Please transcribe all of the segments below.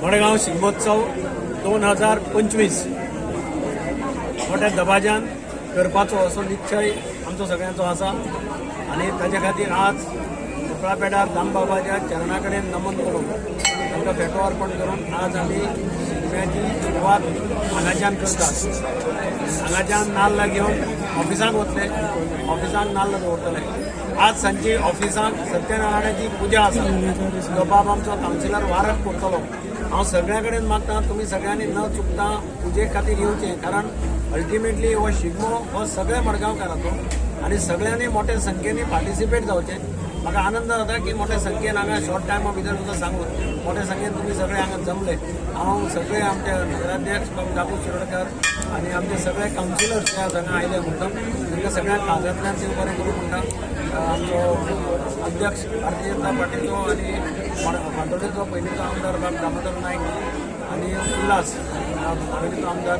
मडगांव शिगमोत्सव 2025 मोठ्या दबाज्यान करपाचो असो निश्चय आमचो सगळ्यांचो आसा आणि ताचे खातीर आज कपळापेटार दामबाबाच्या चरणा कडेन नमन करून तांकां फेटो अर्पण करून आज आमी शिगम्याची सुरवात हांगाच्यान करतात। हांगाच्यान नाल्ल घेवन ऑफिसांत वतले, ऑफिसांत नाल्ल दवरतले। आज सांजे ऑफिसांत सत्यनारायणाची पुजा आसा, तो बाब आमचो कावन्सिलर वारक करतलो। हांव सगळ्या कडेन मागता तुमी सगळ्यांनी न चुकता पुजे खातीर येवचें, कारण अल्टिमेटली हो शिगमो हो सगळ्या मडगांवकाराचो आणि सगळ्यांनी मोठ्या संख्येनी पार्टिसिपेट जावचें। म्हाका आनंद जाता की मोठ्या संख्येन हांगा शॉर्ट टायमा भितर तुका सांगून मोठ्या संख्येन तुमी सगळे हांगा जमले। हांव सगळे आमचे नगराध्यक्ष बाब दापू शिरोडकर आणि आमचे सगळे कावन्सिलर्स आज हांगा आयले म्हणटा तांकां सगळ्यांक काळजांतल्यान देव बरें करूं म्हणटा। आमचो अध्यक्ष भारतीय जनता पार्टीचो आणि फांतोडेचो पयलींचो आमदार बाब दामोदर नायक आणि उल्हास मागीरचो आमदार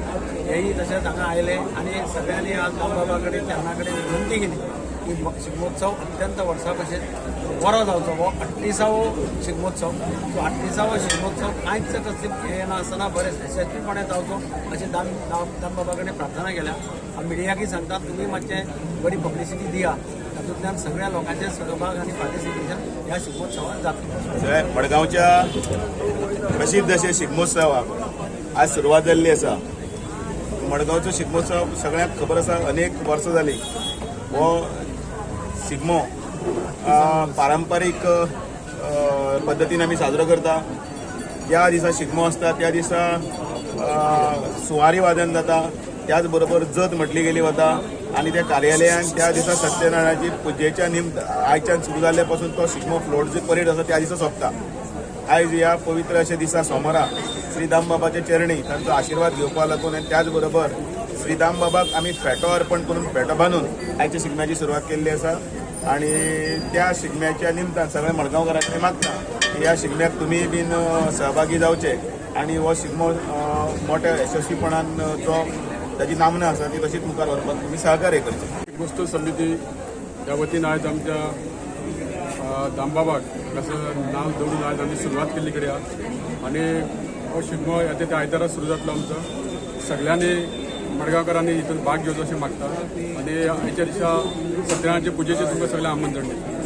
हेही तशेंच हांगा आयले आणि सगळ्यांनी आज दामबाबा कडेन चरणा कडेन विनंती केली की शिगमोत्सव अत्यंत वर्सां कशें बरो जावचो। हो 38वो शिगमोत्सव, तो 38वो शिगमोत्सव कांयच कसली हें नासतना बरें यशस्वीपणे जावचो अशी दामबाबा कडेन प्रार्थना केल्या। हांव मिडियाकय सांगता तुमी मातशें बरी पब्लिसिटी दिया, तातूंतल्यान सगळ्या लोकांचे सहभाग आणि पार्टिसिपेशन ह्या शिगमोत्सवात जातलें। मडगांवच्या प्रसिद्ध अशे शिगमोत्सवाक आज सुरवात जाल्ली आसा। मडगांवचो शिगमोत्सव सगळ्यांक खबर आसा, अनेक वर्सां जालीं हो शिगमो पारंपारीक पद्दतीन आमी साजरो करता। ज्या दिसा शिगमो आसता त्या दिसा सुवारी वादन जाता, त्याच बरोबर जत म्हटली गेली वता आणि त्या कार्यालयान त्या दिसा सत्यनारायणाची पुजेच्या निमत आयच्यान सुरू जाल्ले पासून तो शिगमो फ्लोट जो परेड आसा त्या दिसा सोंपता। आयज ह्या पवित्र अशा दिसा सोमारा श्री दामबाबाचे चरणी तांचो आशिर्वाद घेवपा लागून आनी त्याच बरोबर श्री दामबाबाक आमी फेटो अर्पण करून फेटो बांदून आयच्या शिगम्याची सुरवात केल्ली आसा आणि त्या शिगम्याच्या निमतान सगळे मडगांवकारांनी मागता की ह्या शिगम्याक तुमी बीन सहभागी जावचे आणि हो शिगमो मोठ्या यशस्वीपणान जो ताची नामना आसा ती तशीच मुखार व्हरपाक तुमी सहकार्य करचे। शिगमोत्सव समिती ह्या वतीन आज आमच्या दामबाबाक असं नाव दवरून आज आमी सुरवात केल्ली करूया आणि हो शिगमो येता त्या आयतारा सुरू जातलो आमचो। सगळ्यांनी मडगांवकारांनी हितून भाग घेवचो अशें मागता आणि आयच्या दिसा सत्यनारायणाचे पुजेचे तुमकां सगळ्यांक आमंत्रण दिता।